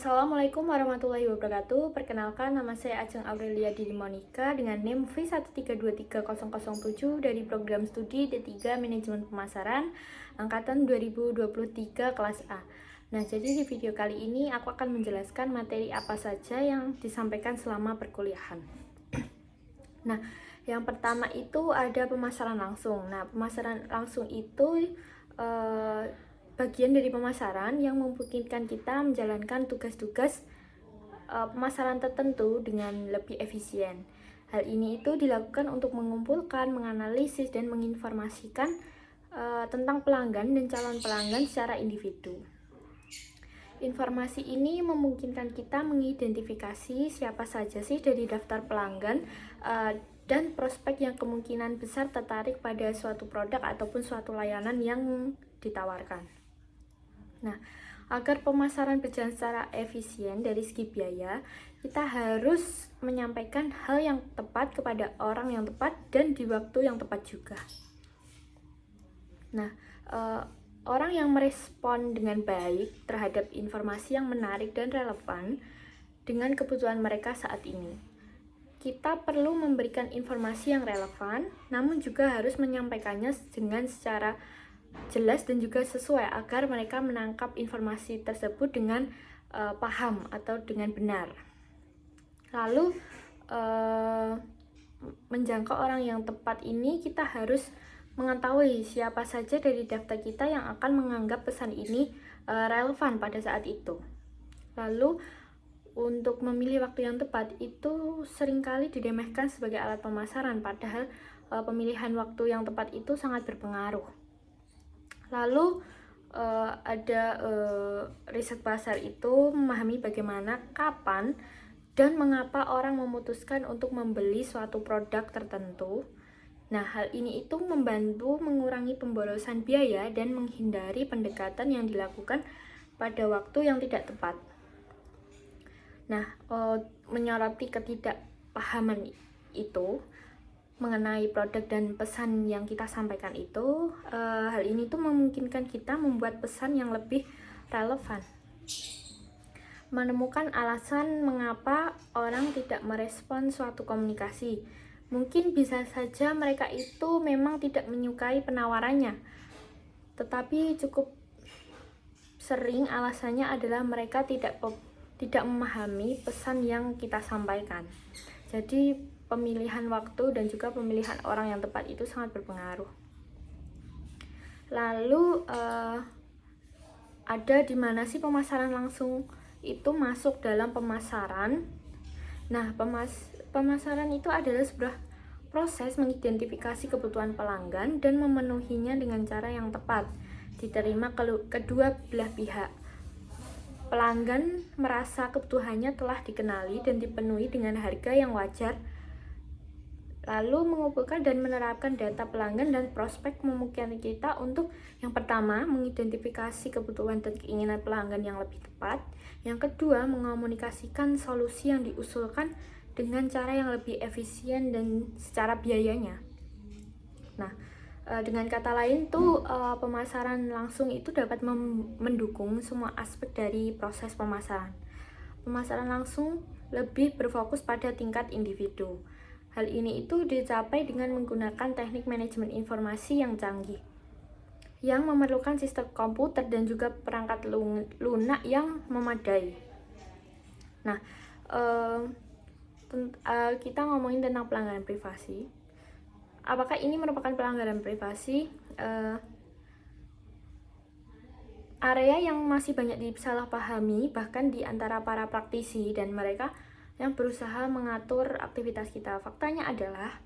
Assalamualaikum warahmatullahi wabarakatuh. Perkenalkan, nama saya Ajeng Aurelia Dini Monica dengan NIM V1323007 dari program studi D3 Manajemen Pemasaran angkatan 2023 kelas A. Nah, jadi di video kali ini aku akan menjelaskan materi apa saja yang disampaikan selama perkuliahan. Nah, yang pertama itu ada pemasaran langsung. Nah, pemasaran langsung itu bagian dari pemasaran yang memungkinkan kita menjalankan tugas-tugas pemasaran tertentu dengan lebih efisien. Hal ini itu dilakukan untuk mengumpulkan, menganalisis, dan menginformasikan tentang pelanggan dan calon pelanggan secara individu. Informasi ini memungkinkan kita mengidentifikasi siapa saja sih dari daftar pelanggan dan prospek yang kemungkinan besar tertarik pada suatu produk ataupun suatu layanan yang ditawarkan. Nah, agar pemasaran berjalan secara efisien dari segi biaya, kita harus menyampaikan hal yang tepat kepada orang yang tepat dan di waktu yang tepat juga. Nah, orang yang merespon dengan baik terhadap informasi yang menarik dan relevan dengan kebutuhan mereka saat ini. Kita perlu memberikan informasi yang relevan, namun juga harus menyampaikannya dengan secara jelas dan juga sesuai agar mereka menangkap informasi tersebut dengan paham atau dengan benar. Lalu menjangkau orang yang tepat ini, kita harus mengetahui siapa saja dari daftar kita yang akan menganggap pesan ini relevan pada saat itu. Lalu untuk memilih waktu yang tepat itu seringkali diremehkan sebagai alat pemasaran, padahal pemilihan waktu yang tepat itu sangat berpengaruh. Lalu ada riset pasar itu memahami bagaimana, kapan, dan mengapa orang memutuskan untuk membeli suatu produk tertentu. Nah, hal ini itu membantu mengurangi pemborosan biaya dan menghindari pendekatan yang dilakukan pada waktu yang tidak tepat. Nah, menyoroti ketidakpahaman itu mengenai produk dan pesan yang kita sampaikan itu, hal ini tuh memungkinkan kita membuat pesan yang lebih relevan. Menemukan alasan mengapa orang tidak merespon suatu komunikasi. Mungkin bisa saja mereka itu memang tidak menyukai penawarannya, tetapi cukup sering alasannya adalah mereka tidak memahami pesan yang kita sampaikan. Jadi pemilihan waktu dan juga pemilihan orang yang tepat itu sangat berpengaruh. Lalu ada di mana sih pemasaran langsung itu masuk dalam pemasaran? Nah, pemasaran itu adalah sebuah proses mengidentifikasi kebutuhan pelanggan dan memenuhinya dengan cara yang tepat, diterima kedua belah pihak. Pelanggan merasa kebutuhannya telah dikenali dan dipenuhi dengan harga yang wajar, lalu mengumpulkan dan menerapkan data pelanggan dan prospek memungkinkan kita untuk yang pertama, mengidentifikasi kebutuhan dan keinginan pelanggan yang lebih tepat. Yang kedua, mengomunikasikan solusi yang diusulkan dengan cara yang lebih efisien dan secara biayanya. Nah, dengan kata lain tuh pemasaran langsung itu dapat mendukung semua aspek dari proses pemasaran. Pemasaran langsung lebih berfokus pada tingkat individu. Hal ini itu dicapai dengan menggunakan teknik manajemen informasi yang canggih, yang memerlukan sistem komputer dan juga perangkat lunak yang memadai. Nah, kita ngomongin tentang pelanggaran privasi. Apakah ini merupakan pelanggaran privasi? Area yang masih banyak disalahpahami bahkan di antara para praktisi dan mereka yang berusaha mengatur aktivitas kita. Faktanya adalah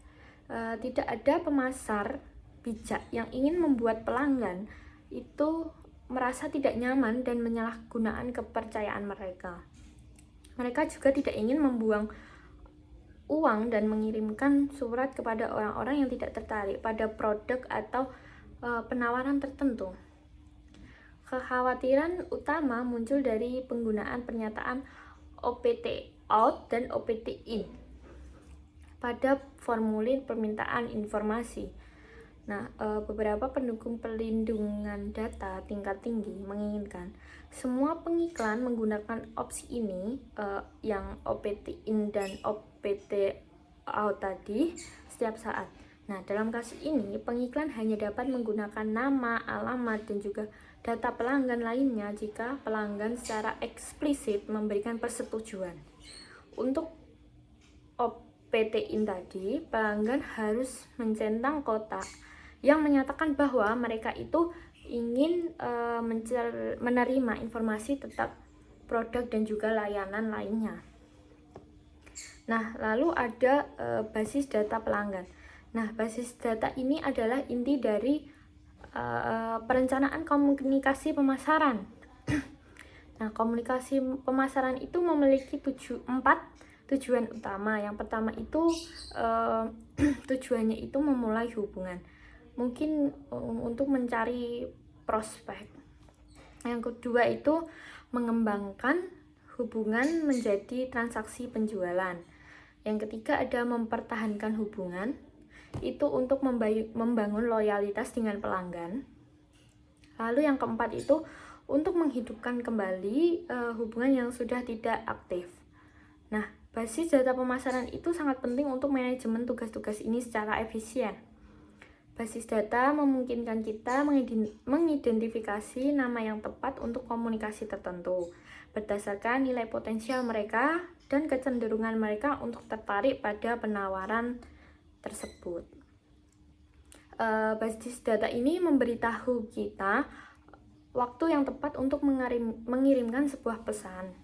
tidak ada pemasar bijak yang ingin membuat pelanggan itu merasa tidak nyaman dan menyalahgunakan kepercayaan mereka. Mereka juga tidak ingin membuang uang dan mengirimkan surat kepada orang-orang yang tidak tertarik pada produk atau penawaran tertentu. Kekhawatiran utama muncul dari penggunaan pernyataan OPT out dan OPT in pada formulir permintaan informasi. Nah, beberapa pendukung pelindungan data tingkat tinggi menginginkan semua pengiklan menggunakan opsi ini, yang opt-in dan opt-out tadi setiap saat. Nah, dalam kasus ini, pengiklan hanya dapat menggunakan nama, alamat, dan juga data pelanggan lainnya jika pelanggan secara eksplisit memberikan persetujuan. Untuk opt-in tadi, pelanggan harus mencentang kotak yang menyatakan bahwa mereka itu ingin menerima informasi tentang produk dan juga layanan lainnya. Nah, lalu ada basis data pelanggan. Nah, basis data ini adalah inti dari perencanaan komunikasi pemasaran. Nah, komunikasi pemasaran itu memiliki 4 tujuan utama. Yang pertama itu tujuannya itu memulai hubungan, mungkin untuk mencari prospek. Yang kedua itu mengembangkan hubungan menjadi transaksi penjualan. Yang ketiga ada mempertahankan hubungan, itu untuk membangun loyalitas dengan pelanggan. Lalu yang keempat itu untuk menghidupkan kembali hubungan yang sudah tidak aktif. Nah, basis data pemasaran itu sangat penting untuk manajemen tugas-tugas ini secara efisien. Basis data memungkinkan kita mengidentifikasi nama yang tepat untuk komunikasi tertentu berdasarkan nilai potensial mereka dan kecenderungan mereka untuk tertarik pada penawaran tersebut. Basis data ini memberitahu kita waktu yang tepat untuk mengirimkan sebuah pesan.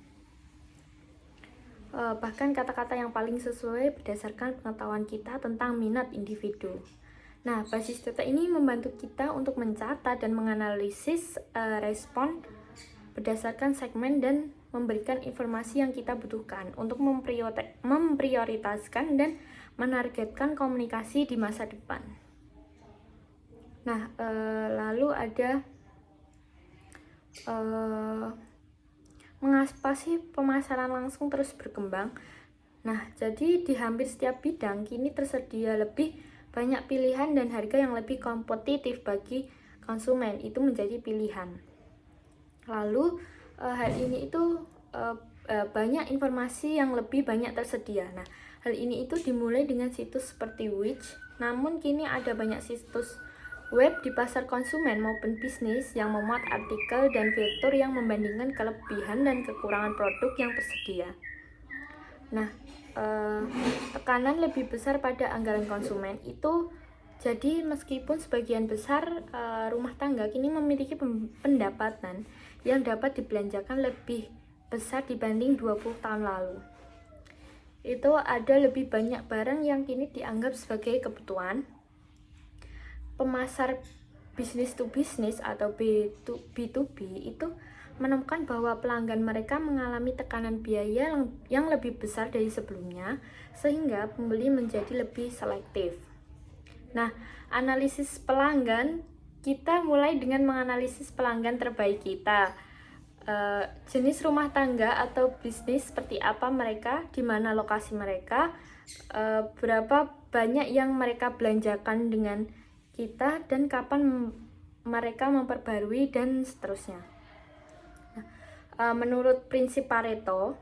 Bahkan kata-kata yang paling sesuai berdasarkan pengetahuan kita tentang minat individu. Nah, basis data ini membantu kita untuk mencatat dan menganalisis respon berdasarkan segmen dan memberikan informasi yang kita butuhkan untuk memprioritaskan dan menargetkan komunikasi di masa depan. Nah, lalu ada mengapa sih pemasaran langsung terus berkembang? Nah, jadi di hampir setiap bidang kini tersedia lebih banyak pilihan dan harga yang lebih kompetitif bagi konsumen itu menjadi pilihan. Lalu hal ini itu banyak informasi yang lebih banyak tersedia. Nah, hal ini itu dimulai dengan situs seperti Wix, namun kini ada banyak situs web di pasar konsumen maupun bisnis yang memuat artikel dan fitur yang membandingkan kelebihan dan kekurangan produk yang tersedia. Nah, tekanan lebih besar pada anggaran konsumen itu jadi meskipun sebagian besar rumah tangga kini memiliki pendapatan yang dapat dibelanjakan lebih besar dibanding 20 tahun lalu. Itu ada lebih banyak barang yang kini dianggap sebagai kebutuhan. Pemasar business to business atau B2B itu menemukan bahwa pelanggan mereka mengalami tekanan biaya yang lebih besar dari sebelumnya, sehingga pembeli menjadi lebih selektif. Nah, analisis pelanggan, kita mulai dengan menganalisis pelanggan terbaik kita. Jenis rumah tangga atau bisnis seperti apa mereka, di mana lokasi mereka, berapa banyak yang mereka belanjakan dengan kita, dan kapan mereka memperbarui, dan seterusnya. Menurut prinsip Pareto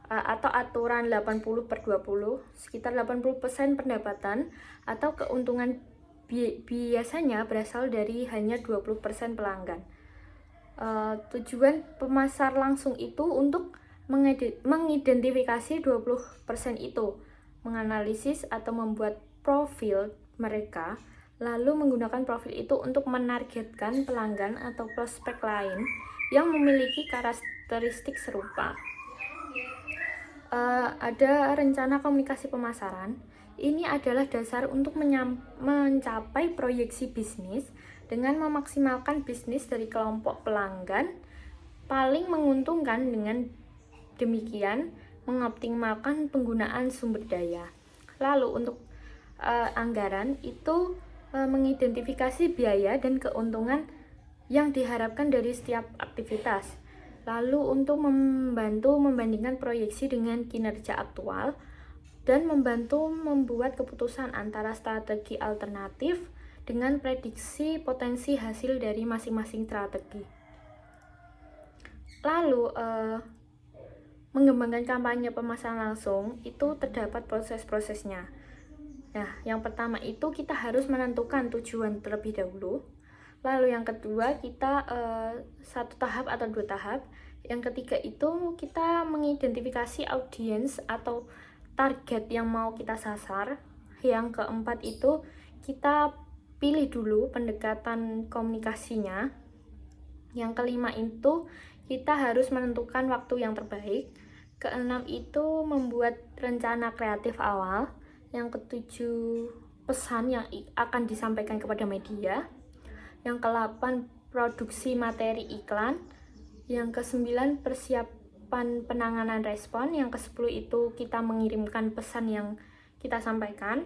atau aturan 80/20, sekitar 80% pendapatan atau keuntungan biasanya berasal dari hanya 20% pelanggan. Tujuan pemasar langsung itu untuk mengidentifikasi 20% itu, menganalisis atau membuat profil mereka, lalu menggunakan profil itu untuk menargetkan pelanggan atau prospek lain yang memiliki karakteristik serupa. Ada rencana komunikasi pemasaran. Ini adalah dasar untuk mencapai proyeksi bisnis dengan memaksimalkan bisnis dari kelompok pelanggan paling menguntungkan, dengan demikian mengoptimalkan penggunaan sumber daya. Lalu untuk anggaran itu mengidentifikasi biaya dan keuntungan yang diharapkan dari setiap aktivitas. Lalu untuk membantu membandingkan proyeksi dengan kinerja aktual dan membantu membuat keputusan antara strategi alternatif dengan prediksi potensi hasil dari masing-masing strategi. Lalu mengembangkan kampanye pemasaran langsung itu terdapat proses-prosesnya. Nah, yang pertama itu kita harus menentukan tujuan terlebih dahulu. Lalu yang kedua kita 1 tahap atau 2 tahap. Yang ketiga itu kita mengidentifikasi audiens atau target yang mau kita sasar. Yang keempat itu kita pilih dulu pendekatan komunikasinya. Yang kelima itu kita harus menentukan waktu yang terbaik. Keenam itu membuat rencana kreatif awal. Yang ketujuh pesan yang akan disampaikan kepada media. Yang ke-8 produksi materi iklan. Yang ke-9 persiapan penanganan respon. Yang ke-10 itu kita mengirimkan pesan yang kita sampaikan.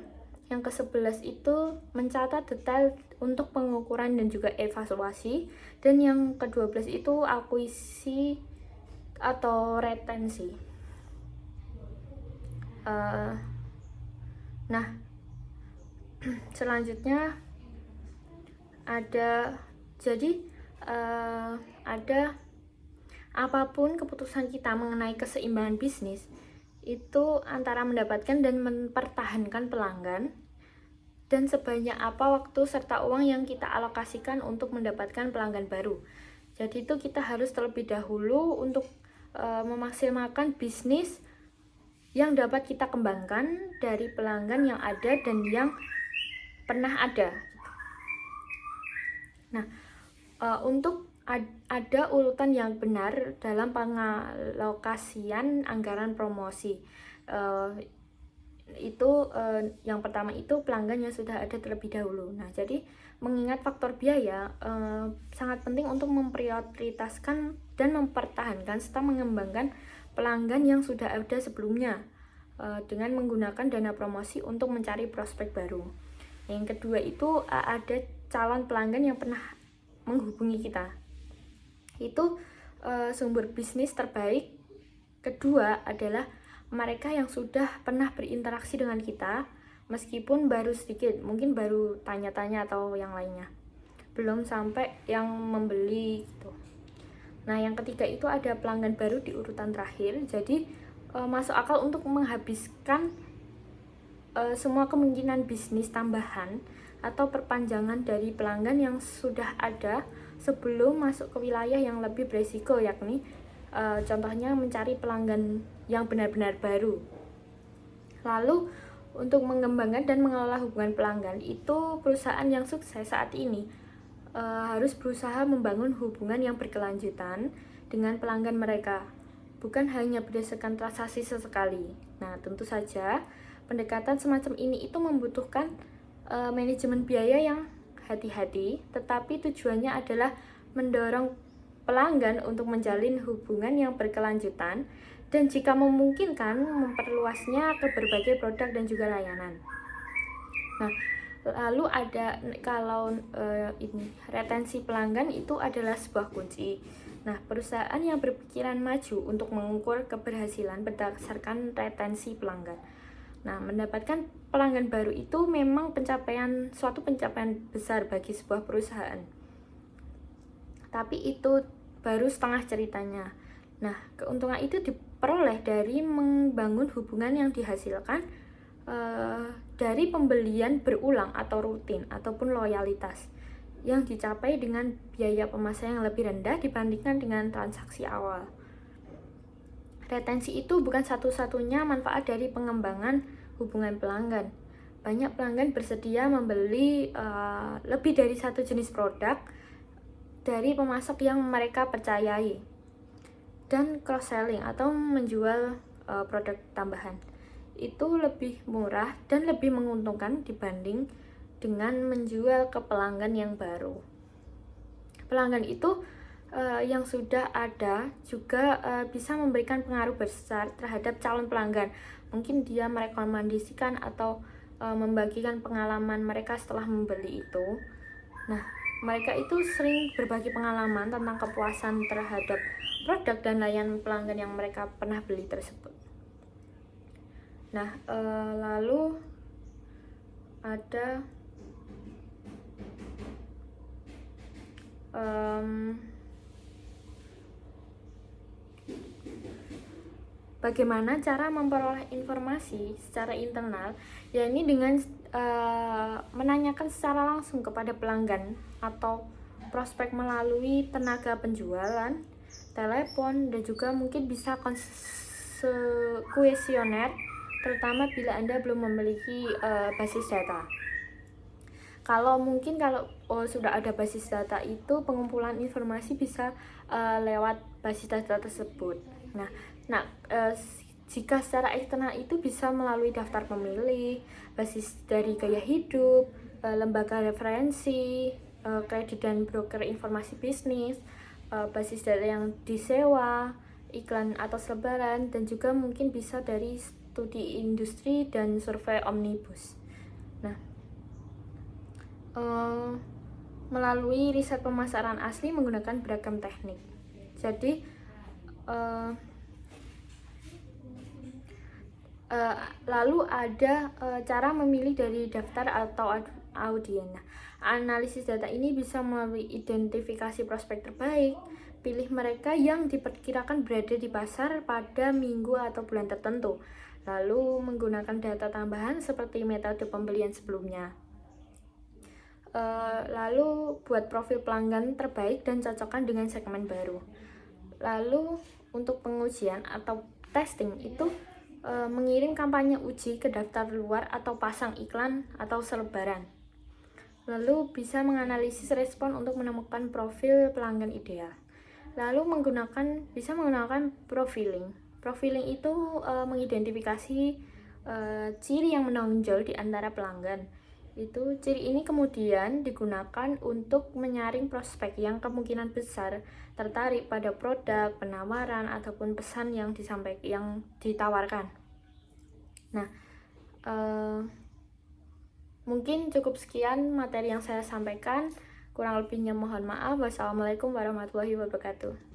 Yang ke-11 itu mencatat detail untuk pengukuran dan juga evaluasi. Dan yang ke-12 itu akuisisi atau retensi. Nah, selanjutnya ada apapun keputusan kita mengenai keseimbangan bisnis itu antara mendapatkan dan mempertahankan pelanggan, dan sebanyak apa waktu serta uang yang kita alokasikan untuk mendapatkan pelanggan baru. Jadi itu kita harus terlebih dahulu untuk memaksimalkan bisnis yang dapat kita kembangkan dari pelanggan yang ada dan yang pernah ada. Nah, untuk ada urutan yang benar dalam pengalokasian anggaran promosi. Yang pertama itu pelanggan yang sudah ada terlebih dahulu. Nah, jadi mengingat faktor biaya sangat penting untuk memprioritaskan dan mempertahankan serta mengembangkan pelanggan yang sudah ada sebelumnya dengan menggunakan dana promosi untuk mencari prospek baru. Yang kedua itu ada calon pelanggan yang pernah menghubungi kita. Itu sumber bisnis terbaik. Kedua adalah mereka yang sudah pernah berinteraksi dengan kita, meskipun baru sedikit, mungkin baru tanya-tanya atau yang lainnya, belum sampai yang membeli gitu. Nah, yang ketiga itu ada pelanggan baru di urutan terakhir. Jadi masuk akal untuk menghabiskan semua kemungkinan bisnis tambahan atau perpanjangan dari pelanggan yang sudah ada sebelum masuk ke wilayah yang lebih beresiko, yakni contohnya mencari pelanggan yang benar-benar baru. Lalu untuk mengembangkan dan mengelola hubungan pelanggan itu perusahaan yang sukses saat ini harus berusaha membangun hubungan yang berkelanjutan dengan pelanggan mereka, bukan hanya berdasarkan transaksi sesekali. Nah, tentu saja pendekatan semacam ini itu membutuhkan manajemen biaya yang hati-hati, tetapi tujuannya adalah mendorong pelanggan untuk menjalin hubungan yang berkelanjutan dan jika memungkinkan memperluasnya ke berbagai produk dan juga layanan. Nah, lalu ada retensi pelanggan itu adalah sebuah kunci. Nah, perusahaan yang berpikiran maju untuk mengukur keberhasilan berdasarkan retensi pelanggan. Nah, mendapatkan pelanggan baru itu memang suatu pencapaian besar bagi sebuah perusahaan. Tapi itu baru setengah ceritanya. Nah, keuntungan itu diperoleh dari membangun hubungan yang dihasilkan dari pembelian berulang atau rutin ataupun loyalitas yang dicapai dengan biaya pemasaran yang lebih rendah dibandingkan dengan transaksi awal. Retensi itu bukan satu-satunya manfaat dari pengembangan hubungan pelanggan. Banyak pelanggan bersedia membeli lebih dari satu jenis produk dari pemasok yang mereka percayai dan cross-selling atau menjual produk tambahan. Itu lebih murah dan lebih menguntungkan dibanding dengan menjual ke pelanggan yang baru. Pelanggan itu yang sudah ada juga bisa memberikan pengaruh besar terhadap calon pelanggan. Mungkin dia merekomendasikan atau membagikan pengalaman mereka setelah membeli itu. Nah, mereka itu sering berbagi pengalaman tentang kepuasan terhadap produk dan layanan pelanggan yang mereka pernah beli tersebut. Nah, lalu ada bagaimana cara memperoleh informasi secara internal, yakni dengan menanyakan secara langsung kepada pelanggan atau prospek melalui tenaga penjualan, telepon, dan juga mungkin bisa kuesioner, terutama bila Anda belum memiliki basis data. Kalau sudah ada basis data, itu pengumpulan informasi bisa lewat basis data tersebut. Jika secara eksternal itu bisa melalui daftar pemilih, basis dari gaya hidup, lembaga referensi, kredit dan broker informasi bisnis, basis data yang disewa, iklan atas lebaran, dan juga mungkin bisa dari studi industri dan survei omnibus. Melalui riset pemasaran asli menggunakan beragam teknik. Jadi lalu ada cara memilih dari daftar atau audien. Analisis data ini bisa melalui identifikasi prospek terbaik, pilih mereka yang diperkirakan berada di pasar pada minggu atau bulan tertentu, lalu menggunakan data tambahan seperti metode pembelian sebelumnya. Lalu buat profil pelanggan terbaik dan cocokkan dengan segmen baru. Lalu untuk pengujian atau testing itu mengirim kampanye uji ke daftar luar atau pasang iklan atau selebaran. Lalu bisa menganalisis respon untuk menemukan profil pelanggan ideal. Lalu bisa menggunakan profiling. Profiling itu mengidentifikasi ciri yang menonjol di antara pelanggan. Ciri ini kemudian digunakan untuk menyaring prospek yang kemungkinan besar tertarik pada produk, penawaran, ataupun pesan yang ditawarkan. Mungkin cukup sekian materi yang saya sampaikan. Kurang lebihnya mohon maaf. Wassalamualaikum warahmatullahi wabarakatuh.